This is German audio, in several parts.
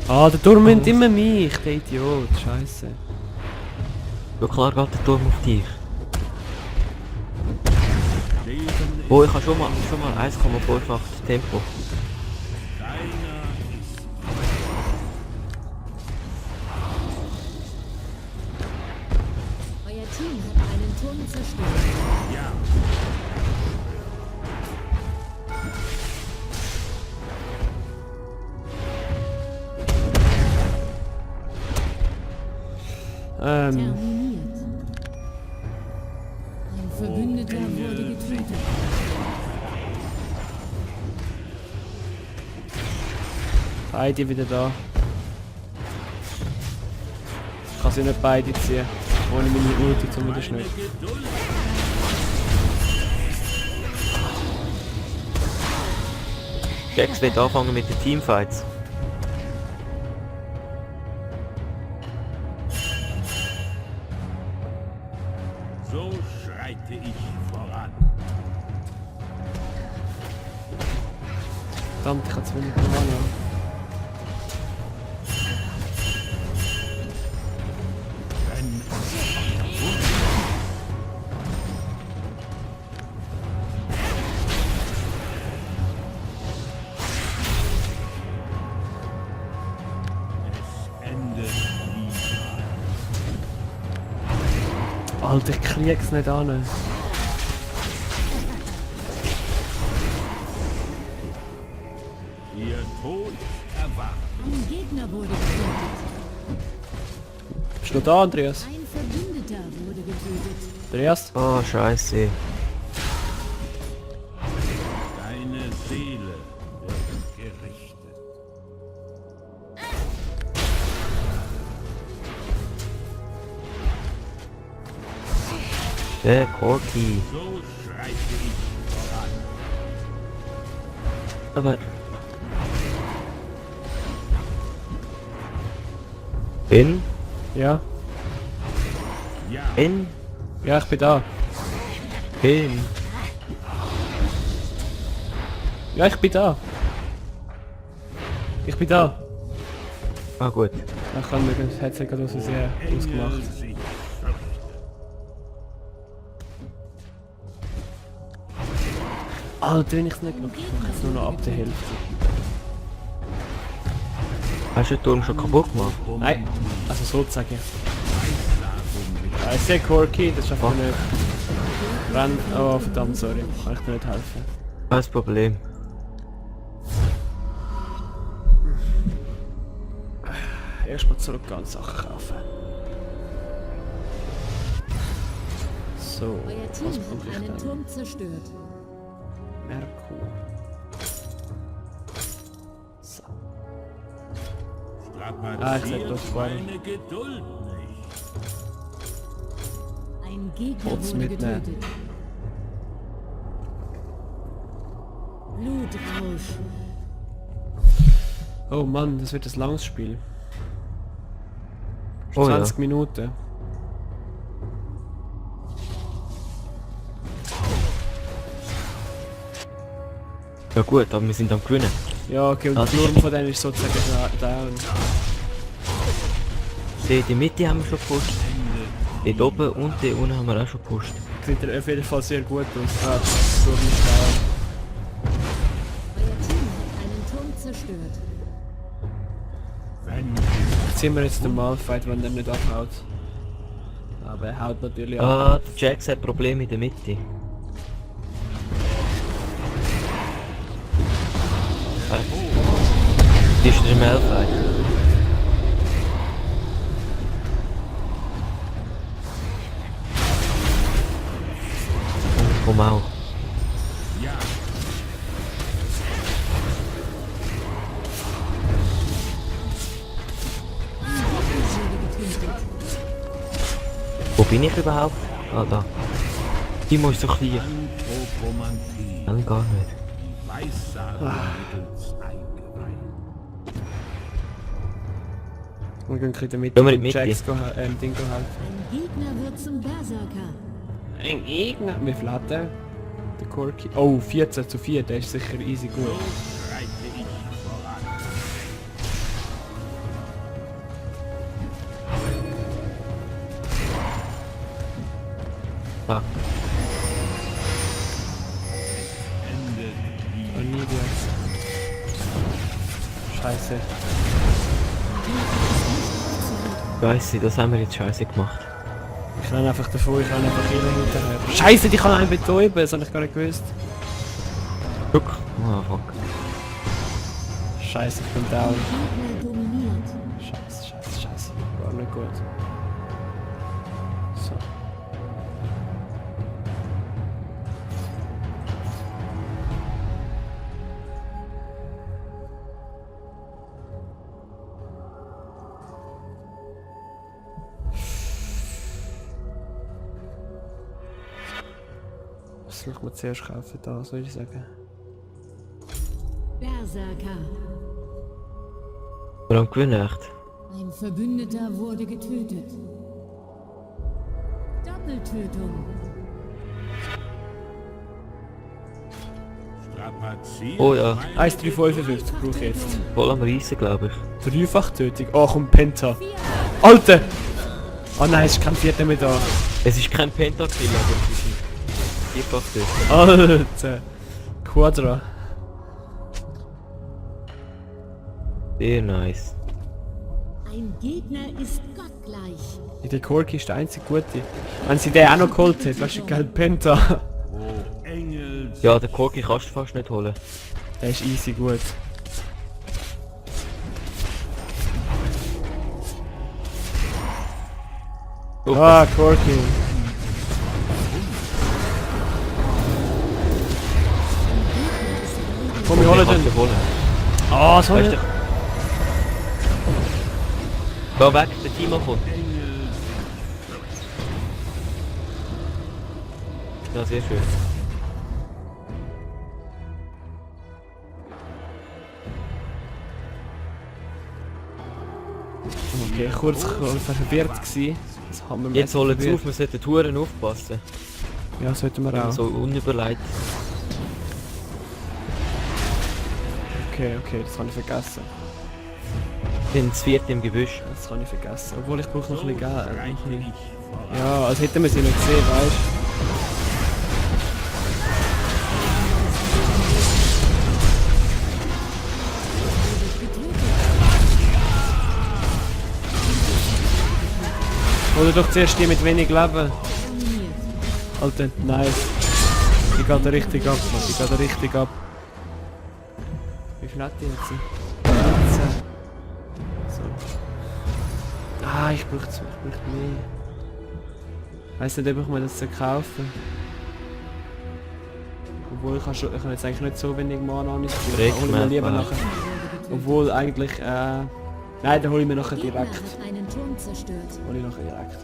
Ah, der Turm nimmt immer mich, der Idiot, scheiße. Ja klar geht der Turm auf dich. Oh, ich habe schon mal 1,58 Tempo. Euer Team hat einen Turm zerstört. Terminiert. Ein Verbündeter wurde getötet. Beide wieder da. Ich kann sie nicht beide ziehen. Ohne meine Ulti zum Widerschnitt. Jax wird anfangen mit den Teamfights. So schreite ich voran. Verdammt, ich habe 200 Mana. Alter, ich krieg's nicht an. Ihr Tod erwacht. Ein Gegner wurde getötet. Bist du noch da, Andreas? Ein Verbündeter wurde getötet. Andreas? Oh, scheiße. Deine Seele wird gerichtet. Der Corki. So schreite ich voran. Aber... In? Ja? Ja, In? Ja, ich bin da. In? Ja, ich bin da. Ich bin da. Ah gut. Ich kann mir das Headset gerade aus Versehen ausgemacht. Engel sich fürchten. Alter, wenn ich's nicht mache, ich jetzt nur noch ab der Hälfte. Hast du den Turm schon kaputt gemacht? Nein, also sozusagen. Ja, ich sehe Corky, das schafft er nicht. Renn. Oh verdammt, sorry. Kann ich dir nicht helfen. Kein Problem. Erstmal zurückgehen und Sachen kaufen. So, Euer Team was bekomme hat ich einen dann? Turm zerstört. Merkur. So. Strapaziert bloß zwei. meine Geduld nicht. Ein Gegner Kurz wurde mitnehmen. getötet. Blutrausch. Oh Mann, das wird ein langes Spiel. Oh 20 Minuten. Ja gut, aber wir sind am Gewinnen. Ja, okay, und Ah, der sicher. Turm von denen ist sozusagen down. Die in der Mitte haben wir schon gepusht. Dort oben und dort unten haben wir auch schon gepusht. Sieht er auf jeden Fall sehr gut aus. Ah, der Turm ist down. Euer Team hat einen Turm zerstört. Wenn Jetzt sind wir jetzt den Malfight, wenn der nicht abhaut. Aber er haut natürlich ab. Ah, der Jax hat Probleme in der Mitte. Die ist der Malfight. Komm auch. ja, Wo bin ich überhaupt? Ah, da. Timo ist so klein. Anthropomantie, Nein, gar nicht. Weissagung mittels eingeweiht. Wir gehen in der Mitte Gehen wir in mit die Mitte? Jax Ding helfen. Ein Gegner wird zum Berserker. Ein Gegner. Wie viel hat der? Der Corky. Oh, 14:4, der ist sicher easy gut. So schreite ich voran. Ah, Endet die Oh, nie jetzt. Scheiße. Scheiße, das haben wir jetzt scheiße gemacht. Ich renne einfach davor, ich renne einfach hier hinterher. Scheiße, die kann einen betäuben, das habe ich gar nicht gewusst. Guck. Oh fuck. Scheiße, ich bin down. Gegner dominiert. Scheiße, scheiße, scheiße. War nicht gut. So. Was soll ich mir zuerst kaufen? Da, soll ich sagen? Berserker. Warum gewinnen echt? Ein Verbündeter wurde getötet. Doppeltötung. Strapaziert Oh ja, 1,355 brauche ich jetzt. voll am Reisen, glaube ich. Dreifach-Tötung. Oh, komm, Penta. Alter! Oh nein, es ist kein Vierter mehr da. Es ist kein Pentakill, aber es ist ein Vierfach-Tötung. Alter! Quadra. Sehr nice. Ein Gegner ist gottgleich. Der Corki ist der einzige Gute. Wenn sie den auch noch geholt hat, weißt du, gell, Penta. O Engels Ja, den Corki kannst du fast nicht holen. Der ist easy gut. Super. Ah, Corki. Komm, wir holen kannst den. du holen. Ah, so Weißt nicht. du? Geh weg, der Timo kommt. Ja, sehr schön. Okay, kurz verwirrt gewesen. Das haben wir Jetzt holen sie verwirrt. auf, wir sollten Touren aufpassen. Ja, sollten wir auch. So unüberlegt. Okay, okay, das habe ich vergessen. Den vierte im Gebüsch. Das habe ich vergessen. Obwohl ich brauche noch ein bisschen Geld. reite ich voran. Ja, als hätten wir sie nicht gesehen, weißt du? Oder doch zuerst die mit wenig Leben. Dominiert. Alter, nice. Die geht da richtig ab, Mann. Die geht da richtig ab. Wie viel hat die jetzt? 19. So. Ah, ich brauche mehr. Weiss nicht, ob ich mir das kaufen soll. Obwohl ich kann jetzt eigentlich nicht so wenig Mana an mich spielen. Direkt Hol ich mir lieber mehr. nachher. Obwohl eigentlich, nein, dann hole ich mir nachher Gegner direkt. hat einen Turm zerstört. Hol ich nachher direkt.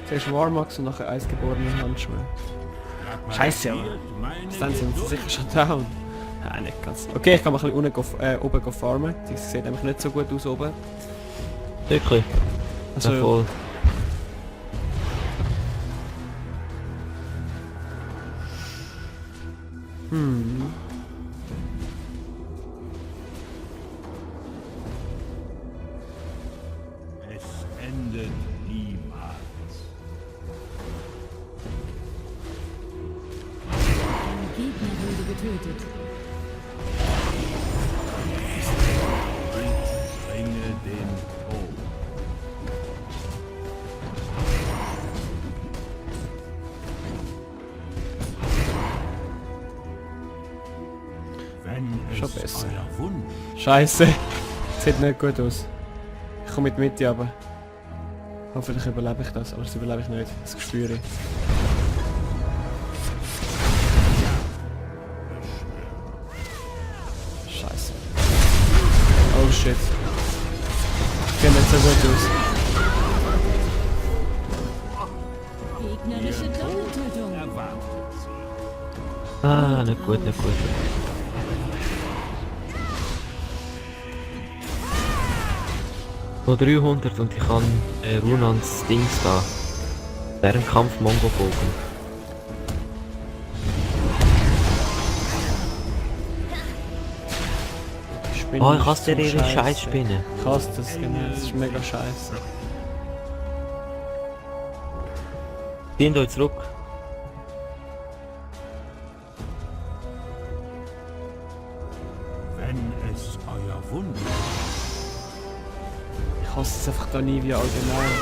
Zuerst Warmax und nachher eisgeborene Handschuhe. Scheiße, aber. Bis dann sind sie sicher schon down. Ja, nicht ganz. Okay, ich kann mal ein bisschen oben go farmen. Das sieht nämlich nicht so gut aus oben. Wirklich? Also, Ja, voll. Es endet niemals. Ein Gegner wurde getötet. Ich bringe den Tod. Wenn Schon es besser. euer Wunsch Scheiße. Sieht nicht gut aus. Ich komme mit der Mitte aber. Hoffentlich überlebe ich das, aber das überlebe ich nicht. Das spüre ich. Scheiße. Oh shit. Sieht nicht so gut aus. Gegnerische Doppeltötung. erwartet sie. Ah, nicht gut, nicht gut. Noch 300 und ich kann Runans Dings da. Deren Kampf Mongo folgen. Die Spinne Oh, ich ist hasse so ihre scheisse. Scheißspinne. Ich hasse das, genau. Das ist mega scheiße. Ziehen euch zurück. Ich hasse es einfach da nie wie allgemein.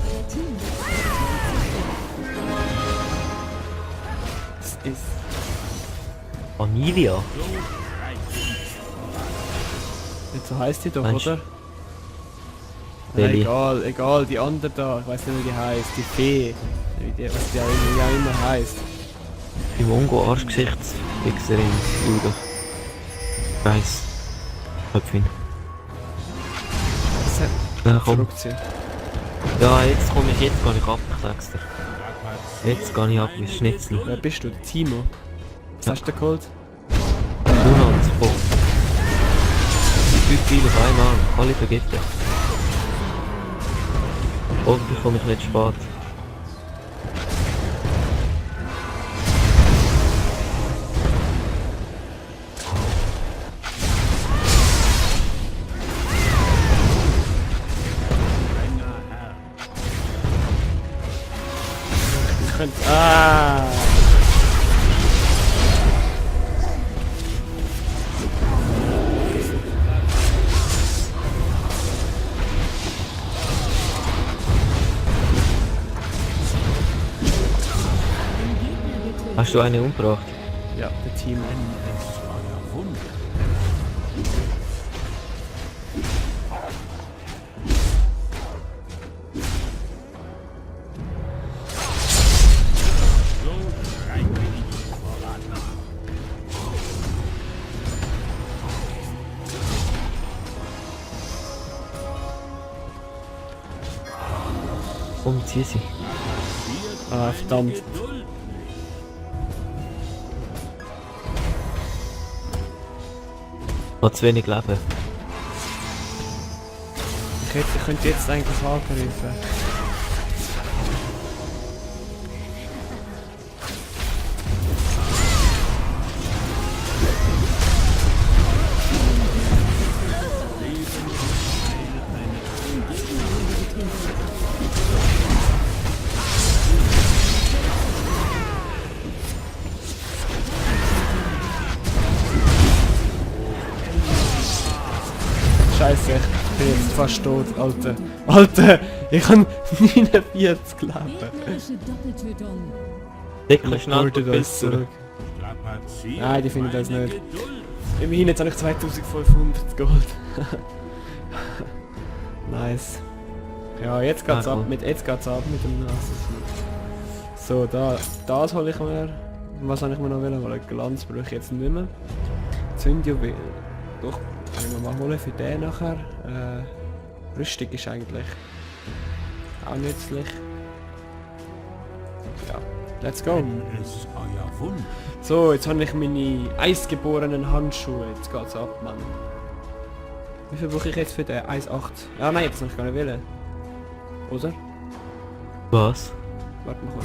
Euer Team wird Das ist... Anilia? Nicht so heisst die doch, Meinst du? oder? Nein, Welche? egal, die andere da. Ich weiß nicht, wie die heisst. Die Fee. Wie die, was die auch immer heisst. Die Mongo-Arschgesichtsfixerin, Jude. Weiss. Köpfchen. Ja, komm. Zurückziehen. Ja, jetzt komme ich, jetzt gehe ich ab, ich sag's dir. Jetzt gehe ich ab wie Schnitzel. Wer bist du? Der Timo? Was Ja. hast du geholt? Runans, komm. Die 5 Ziele auf einmal, alle vergiftet. Hoffentlich komme ich nicht spät. Ich könnte... Ah! Hast du eine umgebracht? Ja, der Timo. Es euer Wunsch. So schreite ich voran. Komm, zieh sie. Ah, verdammt. Geduld. Noch zu wenig Leben. Ich könnte jetzt eigentlich angreifen. Scheiße, ich bin jetzt fast tot, Alter. Alter, ich habe 49 Leben. gegnerische Doppeltötung. Dicker schnell Holt ihr das zurück? Strapaziert Nein, die finden das meine nicht. Geduld. Immerhin, jetzt habe ich 2500 Gold. Nice. Ja, jetzt geht's Ah, ab cool. mit dem Nassen. So, das hole ich mir. Was habe ich mir noch wollen? Weil Glanz brauche ich jetzt nicht mehr. Zündjuwel. Doch, kann ich mir mal holen für den nachher. Rüstung ist eigentlich auch nützlich. Ja, let's go. Wenn es euer Wunsch. So, jetzt habe ich meine eisgeborenen Handschuhe. Jetzt geht's ab, Mann. Wie viel brauche ich jetzt für den 1,8? Ja, nein, jetzt noch gar nicht wollen. Oder? Was? Warte mal kurz.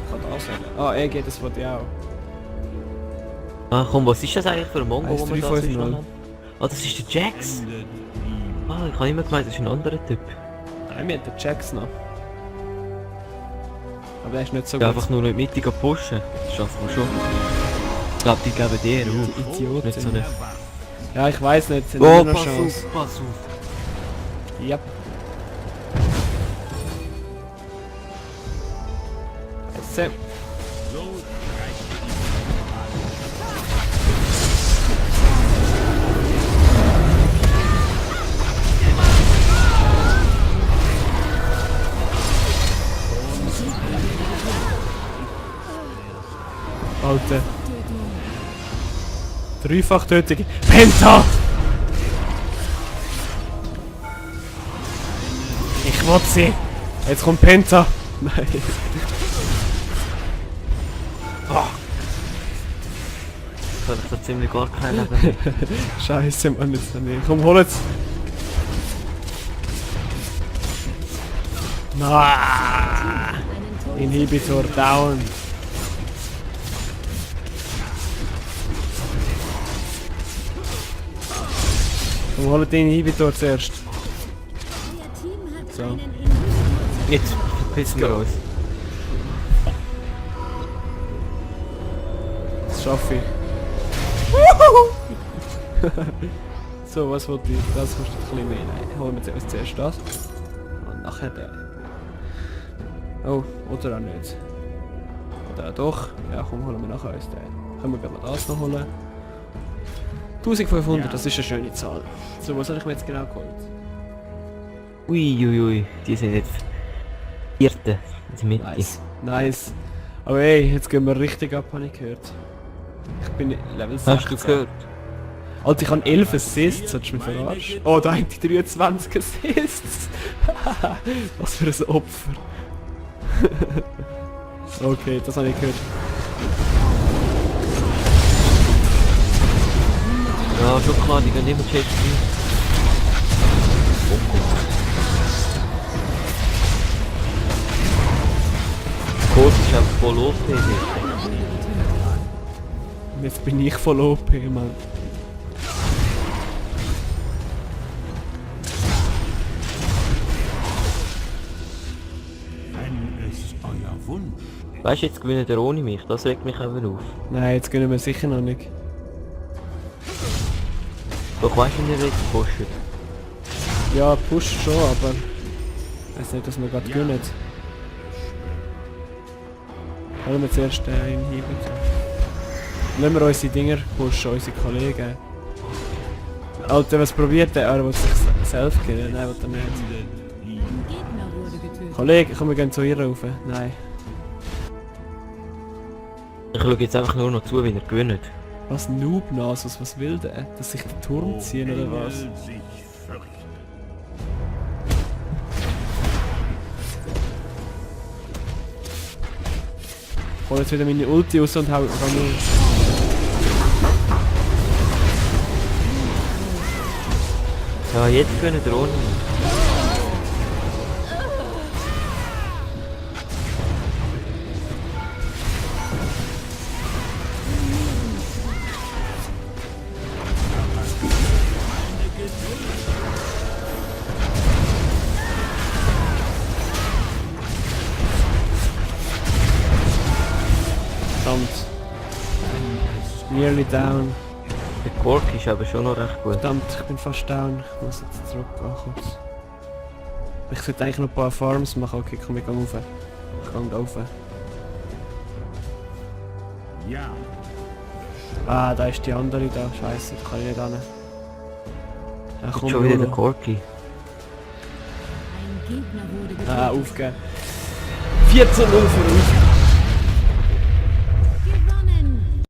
Ich kann das sagen. Ah, geht das wollte ich auch. Ah komm, was ist das eigentlich für ein Mongo, wo wir da 1,350. zwischen haben? Ah, das ist der Jax! Endet die Ah, ich habe immer gemeint, das ist ein anderer Typ. Nein, wir haben den Jax noch. Aber der ist nicht so Ja, gut. einfach nur in die Mitte pushen. Das schaffen wir schon. Ich glaube, die geben dir auf. Idioten. Nicht so eine... Ja, ich weiß nicht. Sind Oh, immer noch pass Chance. auf, pass auf. Ja. So. so Alter. Dreifach-Tötung. Penta! Ich will sie. Jetzt kommt Penta. Nein. Ich habe da ziemlich gar kein Leben mehr. Scheiße, Mann, jetzt nicht. Komm, hol jetzt. Na, Inhibitor down. Komm, hol den Inhibitor zuerst. Euer Team hat So. einen Inhibitor. Jetzt verpissen wir uns. Das schaffe ich. So, was wollte ich? Das kostet ein bisschen mehr. Nein, holen wir uns zuerst das. Und nachher den. Oh, oder auch nicht. Oder auch doch. Ja, komm, holen wir nachher uns den. Können wir gerade mal das noch holen. 1500, das ist eine schöne Zahl. So, was habe ich mir jetzt genau geholt? Uiuiui, die sind jetzt vierte in der Mitte. Nice. Nice. Aber ey, jetzt gehen wir richtig ab, habe ich gehört. Ich bin Level 16. Hast du gehört? Alter, ich habe 11 Assists, solltest du mich verarschen? Oh, da haben die 23 Assists. Was für ein Opfer. Okay, das habe ich gehört. Ja, schon klar, die gehen immer checken. Oh Gott. Kurs ist einfach voll OP. Und jetzt bin ich voll OP, Mann. Wenn es euer Wunsch Weißt du, jetzt gewinnt er ohne mich, das regt mich eben auf. Nein, jetzt gönnen wir sicher noch nicht. Doch weißt du, wie der jetzt kostet? Ja, pusht schon, aber... Ich weiß nicht, dass wir gerade gönnen. Holen wir zuerst den Inhibitor. Lassen wir unsere Dinger pushen, unsere Kollegen. Alter, was probiert der? Er will sich selbst killen. Nein, will er nicht. Ein Gegner wurde getötet. Kollege, komm, wir gehen zu ihr rauf. Nein. Ich schaue jetzt einfach nur noch zu, wie er gewinnt. Was Noob-Nasus, was will der? Dass sich den Turm ziehen oder was? Engel sich fürchten. Ich hol jetzt wieder meine Ulti raus und hau nur. Ja, jetzt gewinnt er ohne mich. Verdammt. Nearly down. Der Kork ist aber schon noch recht gut. Verdammt, ich bin fast down. Ich muss jetzt zurückgehen kurz. Ich sollte eigentlich noch ein paar Farms machen. Okay, komm, ich geh rauf. Ich geh da rauf. Ja, Ah, da ist die andere da. Scheiße, da kann ich nicht hin. Ja, komm, Schon wieder der Bruno. Korki. Ein Gegner wurde getötet. Ah, aufgeben. 14-0 für uns.